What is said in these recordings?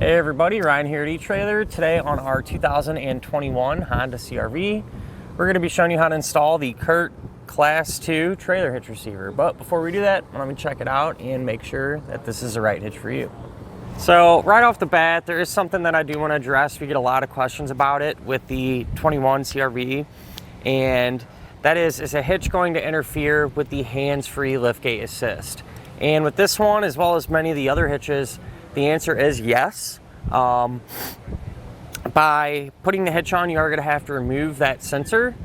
Hey everybody, Ryan here at eTrailer. Today on our 2021 Honda CRV, we're going to be showing you how to install the CURT Class 2 trailer hitch receiver. But before we do that, let me check it out and make sure that this is the right hitch for you. So right off the bat, there is something that I do want to address. We get a lot of questions about it with the 21 CRV, and that is a hitch going to interfere with the hands-free liftgate assist? And with this one, as well as many of the other hitches, the answer is yes. By putting the hitch on, you are going to have to remove that sensor.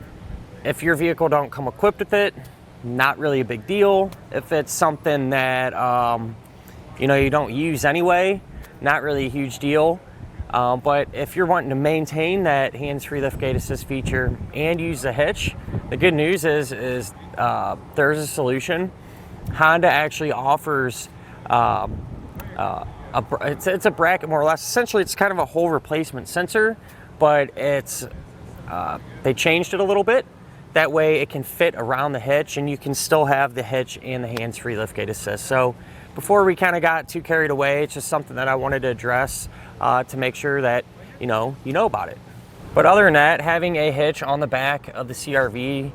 If your vehicle don't come equipped with it, not really a big deal. If it's something that you don't use anyway, not really a huge deal. But if you're wanting to maintain that hands-free liftgate assist feature and use the hitch, the good news is there's a solution. Honda actually offers it's a bracket, more or less. Essentially, it's kind of a whole replacement sensor, but it's they changed it a little bit. That way it can fit around the hitch and you can still have the hitch and the hands-free liftgate assist. So before we kind of got too carried away, it's just something that I wanted to address to make sure that you know about it. But other than that, having a hitch on the back of the CRV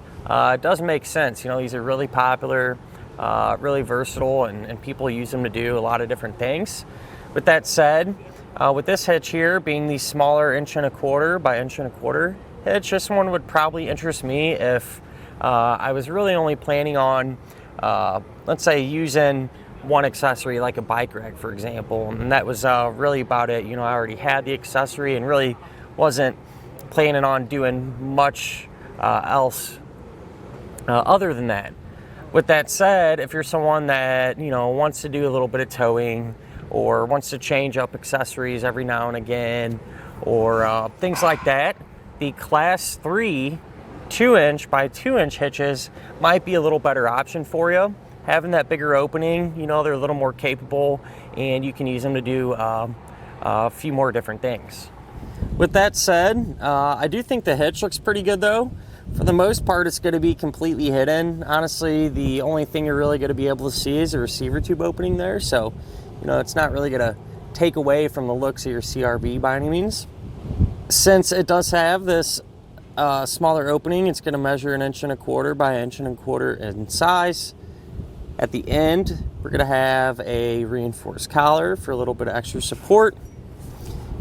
does make sense. These are really popular, really versatile, and people use them to do a lot of different things. With that said, with this hitch here being the smaller 1.25" by 1.25" hitch, this one would probably interest me if I was really only planning on, let's say, using one accessory like a bike rack, for example, and that was really about it. I already had the accessory and really wasn't planning on doing much else other than that. With that said, if you're someone that wants to do a little bit of towing or wants to change up accessories every now and again, or things like that, the Class 3 2" by 2" hitches might be a little better option for you. Having that bigger opening, they're a little more capable, and you can use them to do a few more different things. With that said, I do think the hitch looks pretty good though. For the most part, it's going to be completely hidden. Honestly, the only thing you're really going to be able to see is a receiver tube opening there. So, it's not really going to take away from the looks of your CRV by any means. Since it does have this smaller opening, it's going to measure 1.25" by 1.25" in size. At the end, we're going to have a reinforced collar for a little bit of extra support.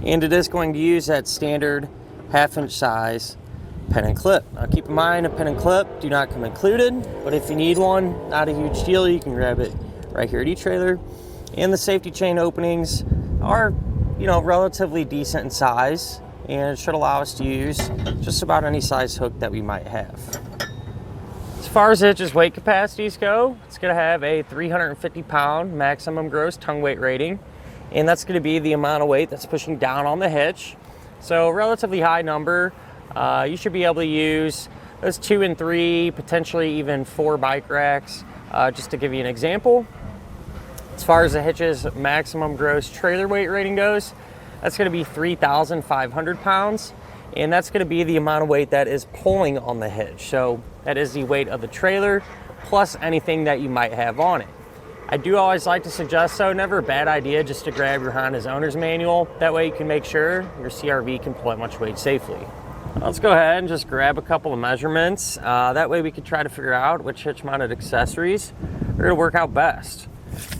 And it is going to use that standard 1/2" size pen and clip. Now keep in mind, a pen and clip do not come included, but if you need one, not a huge deal, you can grab it right here at eTrailer. And the safety chain openings are, relatively decent in size, and it should allow us to use just about any size hook that we might have. As far as the hitch's weight capacities go, it's going to have a 350-pound maximum gross tongue weight rating, and that's going to be the amount of weight that's pushing down on the hitch. So relatively high number. You should be able to use those 2 and 3, potentially even 4 bike racks, just to give you an example. As far as the hitch's maximum gross trailer weight rating goes, that's going to be 3,500 pounds, and that's going to be the amount of weight that is pulling on the hitch. So that is the weight of the trailer plus anything that you might have on it. I do always like to suggest, though, never a bad idea just to grab your Honda's owner's manual. That way you can make sure your CRV can pull that much weight safely. Let's go ahead and just grab a couple of measurements. That way we can try to figure out which hitch-mounted accessories are going to work out best.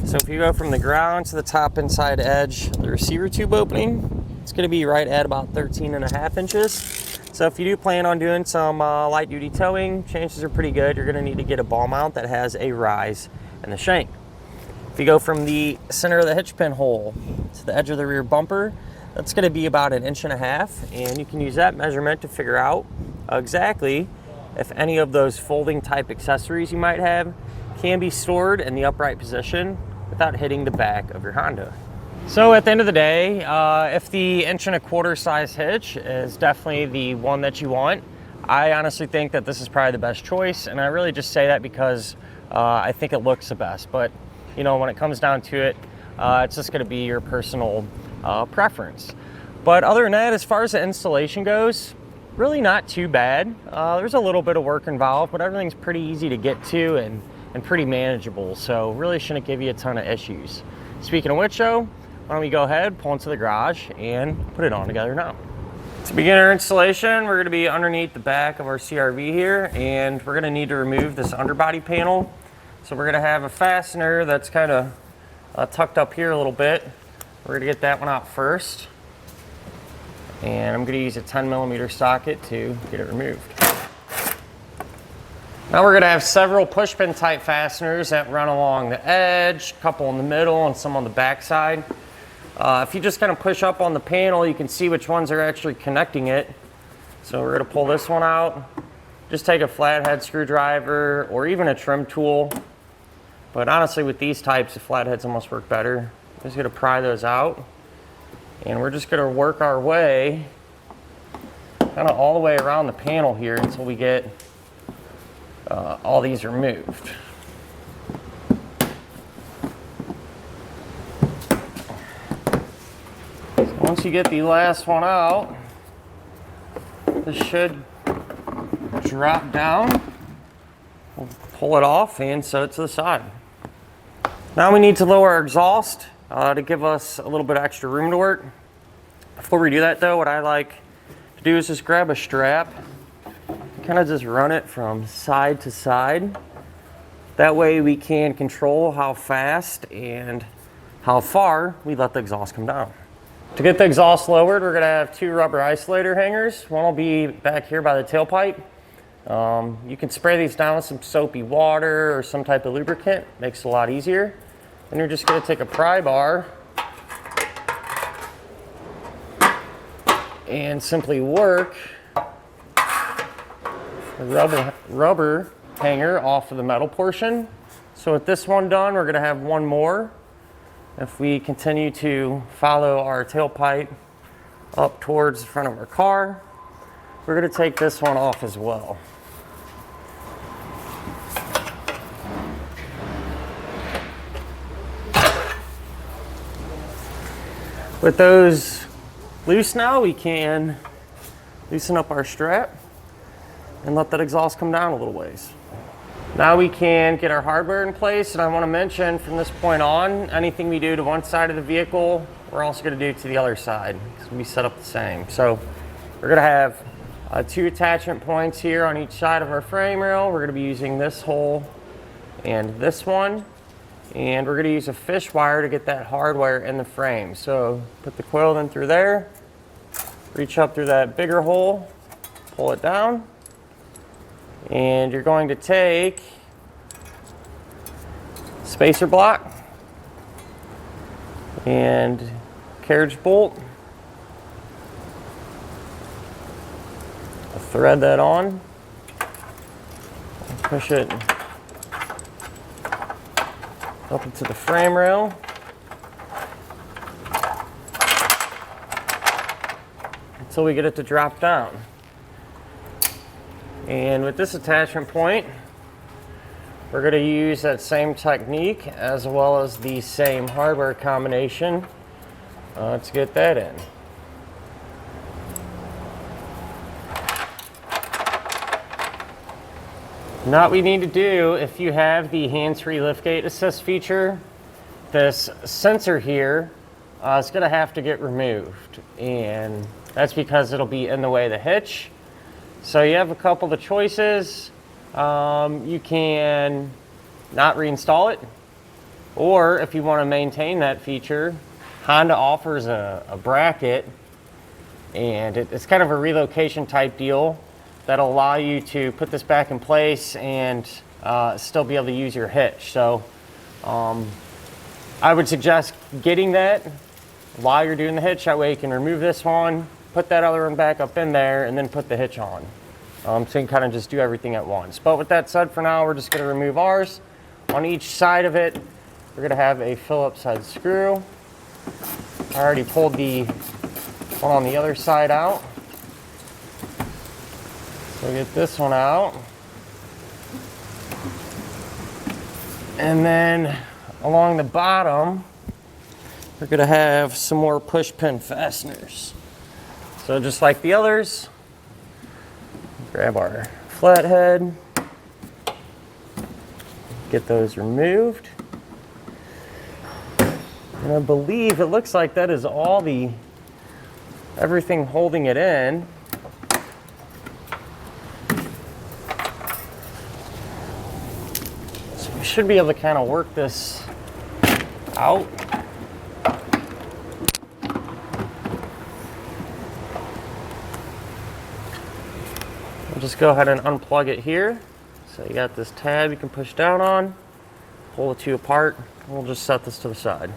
So if you go from the ground to the top inside edge of the receiver tube opening, it's going to be right at about 13.5 inches. So if you do plan on doing some light-duty towing, chances are pretty good you're going to need to get a ball mount that has a rise in the shank. If you go from the center of the hitch pin hole to the edge of the rear bumper, that's going to be about 1.5 inches, and you can use that measurement to figure out exactly if any of those folding type accessories you might have can be stored in the upright position without hitting the back of your Honda. So at the end of the day, if the 1.25" size hitch is definitely the one that you want, I honestly think that this is probably the best choice, and I really just say that because I think it looks the best. But when it comes down to it, it's just going to be your personal preference. But other than that, as far as the installation goes, really not too bad. There's a little bit of work involved, but everything's pretty easy to get to and pretty manageable, so really shouldn't give you a ton of issues. Speaking of which, though, why don't we go ahead, pull into the garage, and put it on together now. To begin our installation, we're going to be underneath the back of our CRV here, and we're going to need to remove this underbody panel. So we're going to have a fastener that's kind of tucked up here a little bit. We're going to get that one out first. And I'm going to use a 10mm socket to get it removed. Now we're going to have several pushpin type fasteners that run along the edge, a couple in the middle, and some on the back side. If you just kind of push up on the panel, you can see which ones are actually connecting it. So we're going to pull this one out. Just take a flathead screwdriver or even a trim tool. But honestly, with these types, the flatheads almost work better. I'm just going to pry those out. And we're just going to work our way kind of all the way around the panel here until we get all these removed. So once you get the last one out, this should drop down. We'll pull it off and set it to the side. Now we need to lower our exhaust to give us a little bit of extra room to work. Before we do that though, what I like to do is just grab a strap, kind of just run it from side to side. That way we can control how fast and how far we let the exhaust come down. To get the exhaust lowered, we're going to have two rubber isolator hangers. One will be back here by the tailpipe. You can spray these down with some soapy water or some type of lubricant. Makes it a lot easier. Then you're just going to take a pry bar and simply work the rubber hanger off of the metal portion. So with this one done, we're going to have one more. If we continue to follow our tailpipe up towards the front of our car, we're going to take this one off as well. With those loose now, we can loosen up our strap and let that exhaust come down a little ways. Now we can get our hardware in place, and I want to mention from this point on, anything we do to one side of the vehicle, we're also going to do to the other side. It's going to be set up the same. So we're going to have two attachment points here on each side of our frame rail. We're going to be using this hole and this one. And we're going to use a fish wire to get that hardware in the frame. So put the coil in through there, reach up through that bigger hole, pull it down, and you're going to take spacer block and carriage bolt, thread that on, push it up into the frame rail. Until we get it to drop down. And with this attachment point, we're going to use that same technique as well as the same hardware combination to get that in. Now what we need to do, if you have the hands-free liftgate assist feature, this sensor here is going to have to get removed, and that's because it'll be in the way of the hitch. So you have a couple of choices. You can not reinstall it, or if you want to maintain that feature, Honda offers a bracket, and it's kind of a relocation type deal that'll allow you to put this back in place and still be able to use your hitch. So I would suggest getting that while you're doing the hitch. That way you can remove this one, put that other one back up in there, and then put the hitch on. So you can kind of just do everything at once. But with that said, for now, we're just going to remove ours. On each side of it, we're going to have a Phillips head screw. I already pulled the one on the other side out. So we get this one out. And then along the bottom, we're going to have some more push pin fasteners. So just like the others, grab our flathead, get those removed. And I believe it looks like that is all everything holding it in. So we should be able to kind of work this out. We'll just go ahead and unplug it here. So you got this tab you can push down on, pull the two apart, and we'll just set this to the side.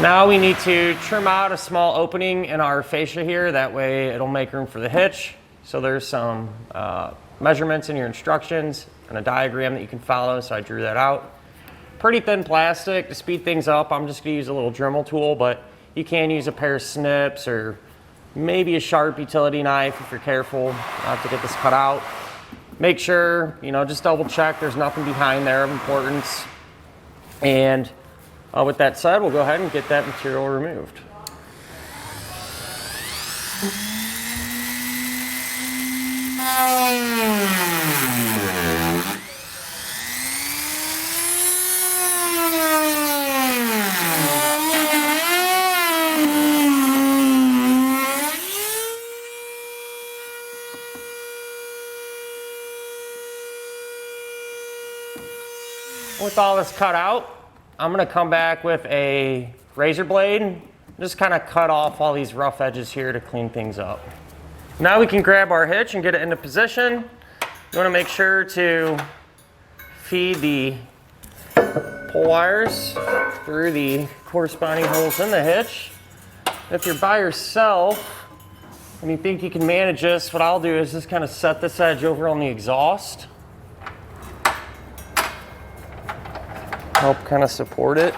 Now we need to trim out a small opening in our fascia here. That way it'll make room for the hitch. So there's some measurements in your instructions and a diagram that you can follow. So I drew that out. Pretty thin plastic to speed things up. I'm just gonna use a little Dremel tool, but you can use a pair of snips or maybe a sharp utility knife if you're careful not to get this cut out. Make sure, just double check there's nothing behind there of importance. And with that said, we'll go ahead and get that material removed. With all this cut out, I'm gonna come back with a razor blade and just kind of cut off all these rough edges here to clean things up. Now we can grab our hitch and get it into position. You wanna make sure to feed the pull wires through the corresponding holes in the hitch. If you're by yourself and you think you can manage this, what I'll do is just kind of set this edge over on the exhaust. Help kind of support it.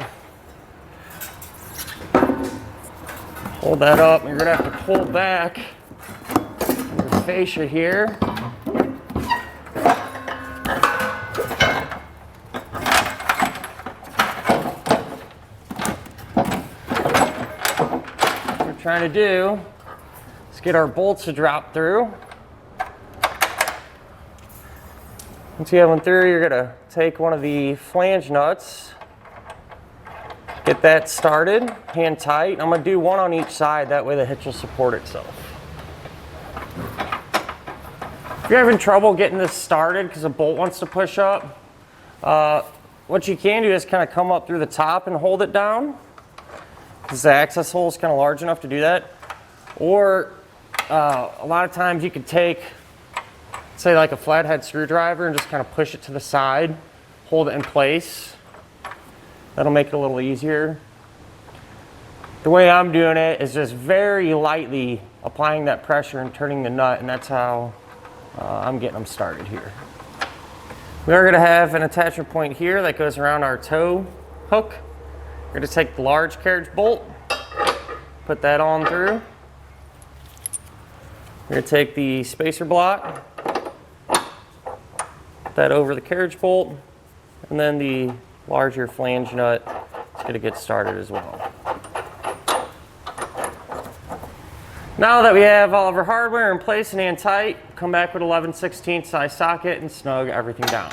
Hold that up. You're gonna have to pull back the fascia here. What we're trying to do is get our bolts to drop through. Once you have one through, you're gonna take one of the flange nuts, get that started, hand tight. I'm gonna do one on each side, that way the hitch will support itself. If you're having trouble getting this started because a bolt wants to push up, what you can do is kind of come up through the top and hold it down, because the access hole is kind of large enough to do that. Or a lot of times you could take, say like a flathead screwdriver, and just kind of push it to the side, hold it in place. That'll make it a little easier. The way I'm doing it is just very lightly applying that pressure and turning the nut, and that's how I'm getting them started here. We are gonna have an attachment point here that goes around our toe hook. We're gonna take the large carriage bolt, put that on through. We're gonna take the spacer block, that over the carriage bolt, and then the larger flange nut is going to get started as well. Now that we have all of our hardware in place and hand tight, come back with 11/16 size socket and snug everything down.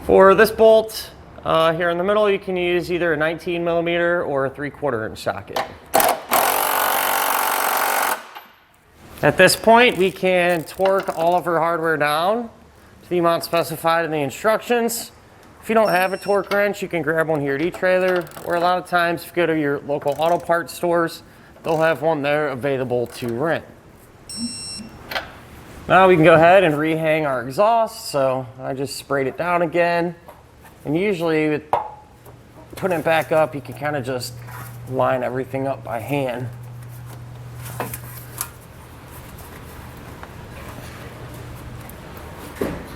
For this bolt here in the middle, you can use either a 19mm or a 3/4 inch socket. At this point, we can torque all of our hardware down to the amount specified in the instructions. If you don't have a torque wrench, you can grab one here at eTrailer, or a lot of times if you go to your local auto parts stores, they'll have one there available to rent. Now we can go ahead and rehang our exhaust. So I just sprayed it down again. And usually with putting it back up, you can kind of just line everything up by hand.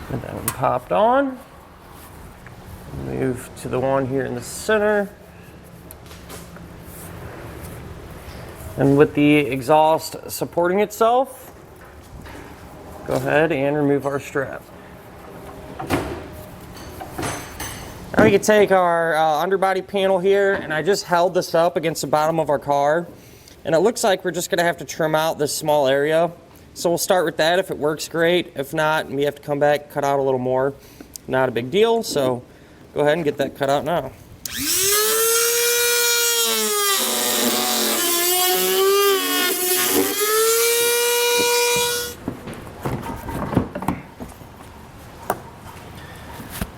And that one popped on. Move to the one here in the center. And with the exhaust supporting itself, go ahead and remove our strap. Now we can take our underbody panel here, and I just held this up against the bottom of our car. And it looks like we're just gonna have to trim out this small area. So we'll start with that. If it works, great. If not, we have to come back, cut out a little more. not a big deal, so go ahead and get that cut out now.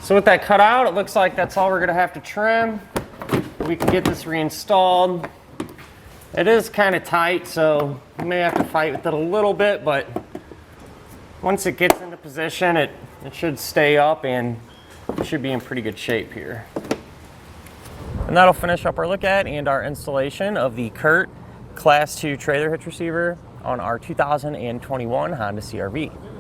So with that cut out, it looks like that's all we're gonna have to trim. We can get this reinstalled. It is kind of tight, so you may have to fight with it a little bit, but once it gets into position, it should stay up and it should be in pretty good shape here. And that'll finish up our look at and our installation of the CURT Class 2 trailer hitch receiver on our 2021 Honda CRV.